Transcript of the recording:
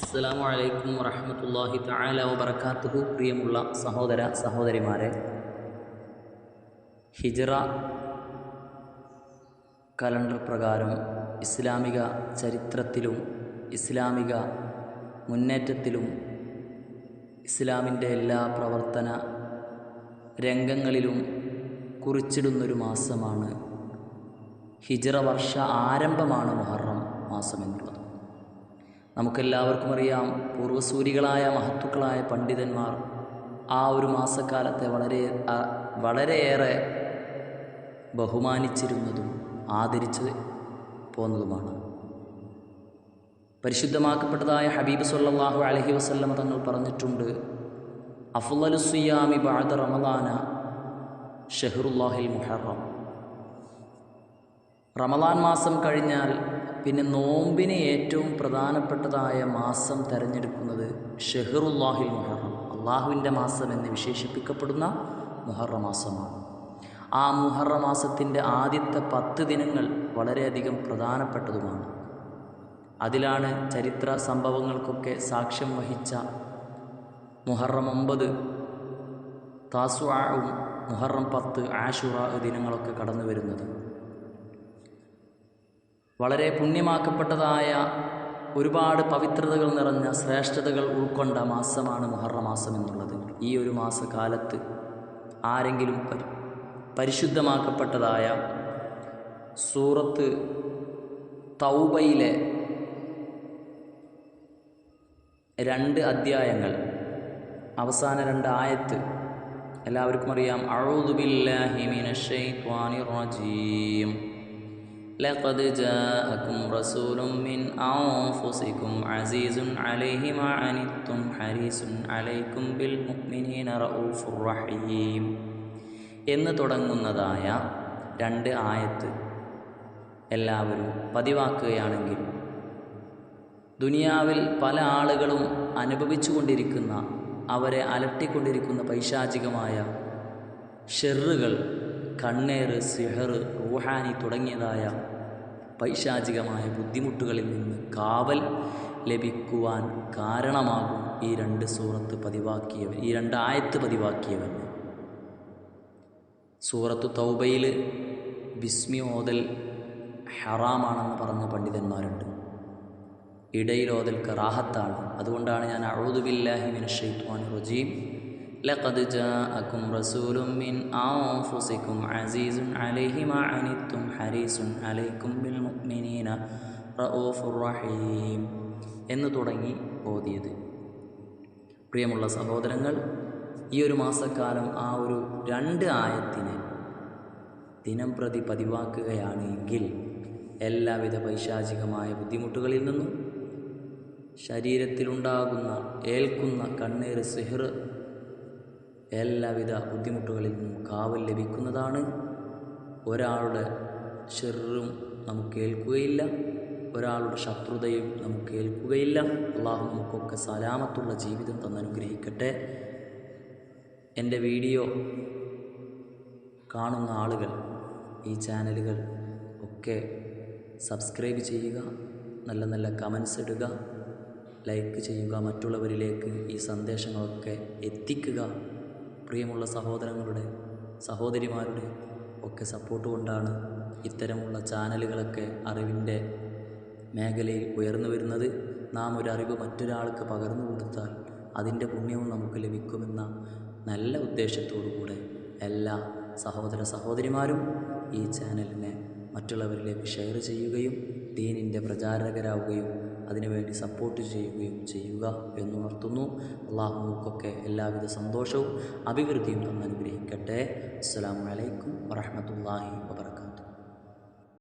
അസ്സലാമു അലൈക്കും വറഹ്മത്തുള്ളാഹി തആല വബറകാതുഹു. പ്രിയമുള്ള സഹോദര സഹോദരിമാരെ, ഹിജ്റ കലണ്ടർ പ്രകാരം ഇസ്ലാമിക ചരിത്രത്തിലും ഇസ്ലാമിക മുന്നേറ്റത്തിലും ഇസ്ലാമിൻ്റെ എല്ലാ പ്രവർത്തന രംഗങ്ങളിലും കുറിച്ചിടുന്നൊരു മാസമാണ് ഹിജ്റ വർഷ ആരംഭമാണ് മുഹറം മാസം എന്നുള്ളത്. നമുക്കെല്ലാവർക്കും അറിയാം, പൂർവ്വസൂരികളായ മഹത്തുക്കളായ പണ്ഡിതന്മാർ ആ ഒരു മാസക്കാലത്തെ വളരെയേറെ ബഹുമാനിച്ചിരുന്നതും ആദരിച്ച് പോന്നതുമാണ്. പരിശുദ്ധമാക്കപ്പെട്ടതായ ഹബീബ് സ്വല്ലല്ലാഹു അലൈഹി വസല്ലമ തങ്ങൾ പറഞ്ഞിട്ടുണ്ട്, അഫ്ളലു സിയാമി ബഅദ റമളാന ഷഹ്റുല്ലാഹിൽ മുഹറം. റമളാൻ മാസം കഴിഞ്ഞാൽ പിന്നെ നോമ്പിന് ഏറ്റവും പ്രധാനപ്പെട്ടതായ മാസം തിരഞ്ഞെടുക്കുന്നത് ഷഹ്റുല്ലാഹിൽ മുഹറം, അള്ളാഹുവിൻ്റെ മാസം എന്ന് വിശേഷിപ്പിക്കപ്പെടുന്ന മുഹറം മാസമാണ്. ആ മുഹറം മാസത്തിൻ്റെ ആദ്യത്തെ 10 ദിനങ്ങൾ വളരെയധികം പ്രധാനപ്പെട്ടതുമാണ്. അതിലാണ് ചരിത്ര സംഭവങ്ങൾക്കൊക്കെ സാക്ഷ്യം വഹിച്ച മുഹറം 9 താസുആഉം മുഹറം 10 ആശുറാ ദിനങ്ങളൊക്കെ കടന്നു വരുന്നത്. വളരെ പുണ്യമാക്കപ്പെട്ടതായ ഒരുപാട് പവിത്രതകൾ നിറഞ്ഞ ശ്രേഷ്ഠതകൾ ഉൾക്കൊണ്ട മാസമാണ് മുഹറം മാസം എന്നുള്ളത്. ഈ ഒരു മാസകാലത്ത് ആരെങ്കിലും പരിശുദ്ധമാക്കപ്പെട്ടതായ സൂറത്ത് തൗബയിലെ 2 അധ്യായങ്ങൾ, അവസാന 2 ആയത്ത് എല്ലാവർക്കും അറിയാം. അഊദു ബില്ലാഹി മിനശ് ശൈത്വാനിർ റജീം. ലഖദ് ജാഅകും റസൂലുൻ മിൻ അൻഫുസികും അസീസുൻ അലൈഹി മാ അനിത്തും ഹരീസുൻ അലൈക്കും ബിൽ മുഅ്മിനീന റഊഫുർ റഹീം എന്ന് തുടങ്ങുന്നതായ 2 ആയത്ത് എല്ലാവരും പതിവാക്കുകയാണെങ്കിൽ ദുനിയാവിൽ പല ആളുകളും അനുഭവിച്ചു കൊണ്ടിരിക്കുന്ന, അവരെ അലട്ടിക്കൊണ്ടിരിക്കുന്ന പൈശാചികമായ ഷെറുകൾ, കണ്ണേറ്, സിഹർ, റൂഹാനി തുടങ്ങിയതായ പൈശാചികമായ ബുദ്ധിമുട്ടുകളിൽ നിന്ന് കാവൽ ലഭിക്കുവാൻ കാരണമാകും ഈ 2 സൂറത്ത് പതിവാക്കിയവൻ, ഈ 2 ആയത്ത് പതിവാക്കിയവൻ. സൂറത്ത് തൗബയിൽ ബിസ്മി ഓതൽ ഹറാമാണെന്ന് പറഞ്ഞ പണ്ഡിതന്മാരുണ്ട്. ഇടയിൽ ഓതൽ കറാഹത്താണ്. അതുകൊണ്ടാണ് ഞാൻ അഊദു ബില്ലാഹി മിനശ് ശൈത്വാനിർ റജീം ലഖദ് ജാഅകും റസൂലുൻ മിൻ അൻഫുസികും അസീസുൻ അലൈഹി മാ അനിത്തും ഹരീസുൻ അലൈക്കും ബിൽ മുഅ്മിനീന റഊഫുർ റഹീം എന്ന് തുടങ്ങി ഓതിയത്. പ്രിയമുള്ള സഹോദരങ്ങൾ, ഈ ഒരു മാസക്കാലം ആ ഒരു 2 ആയത്തിനെ ദിനം പ്രതി പതിവാക്കുകയാണെങ്കിൽ എല്ലാവിധ പൈശാചികമായ ബുദ്ധിമുട്ടുകളിൽ നിന്നും, ശരീരത്തിലുണ്ടാകുന്ന ഏൽക്കുന്ന കണ്ണീർ, സിഹർ, എല്ലാവിധ ബുദ്ധിമുട്ടുകളിൽ നിന്നും കാവൽ ലഭിക്കുന്നതാണ്. ഒരാളുടെ ഷെറും നമുക്ക് ഏൽക്കുകയില്ല, ഒരാളുടെ ശത്രുതയും നമുക്ക് ഏൽക്കുകയില്ല. അള്ളാഹു നമുക്കൊക്കെ സലാമത്തുള്ള ജീവിതം തന്നനുഗ്രഹിക്കട്ടെ. എൻ്റെ വീഡിയോ കാണുന്ന ആളുകൾ ഈ ചാനലുകൾ ഒക്കെ സബ്സ്ക്രൈബ് ചെയ്യുക, നല്ല നല്ല കമൻസ് ഇടുക, ലൈക്ക് ചെയ്യുക, മറ്റുള്ളവരിലേക്ക് ഈ സന്ദേശങ്ങളൊക്കെ എത്തിക്കുക. പ്രിയമുള്ള സഹോദരങ്ങളുടെ, സഹോദരിമാരുടെ ഒക്കെ സപ്പോർട്ട് കൊണ്ടാണ് ഇത്തരമുള്ള ചാനലുകളൊക്കെ അറിവിൻ്റെ മേഖലയിൽ ഉയർന്നു വരുന്നത്. നാം ഒരു അറിവ് മറ്റൊരാൾക്ക് പകർന്നു കൊടുത്താൽ അതിൻ്റെ പുണ്യവും നമുക്ക് ലഭിക്കുമെന്ന നല്ല ഉദ്ദേശത്തോടു കൂടെ എല്ലാ സഹോദര സഹോദരിമാരും ഈ ചാനലിനെ മറ്റുള്ളവരിലേക്ക് ഷെയർ ചെയ്യുകയും ദീനിൻ്റെ പ്രചാരകരാവുകയും അതിനുവേണ്ടി സപ്പോർട്ട് ചെയ്യുകയും ചെയ്യുക എന്നുണർത്തുന്നു. അള്ളാഹു നമുക്കൊക്കെ എല്ലാവിധ സന്തോഷവും അഭിവൃദ്ധിയും തന്നനുഗ്രഹിക്കട്ടെ. അസ്സലാമു അലൈക്കും വറഹ്മത്തുള്ളാഹി വബറകാതുഹു.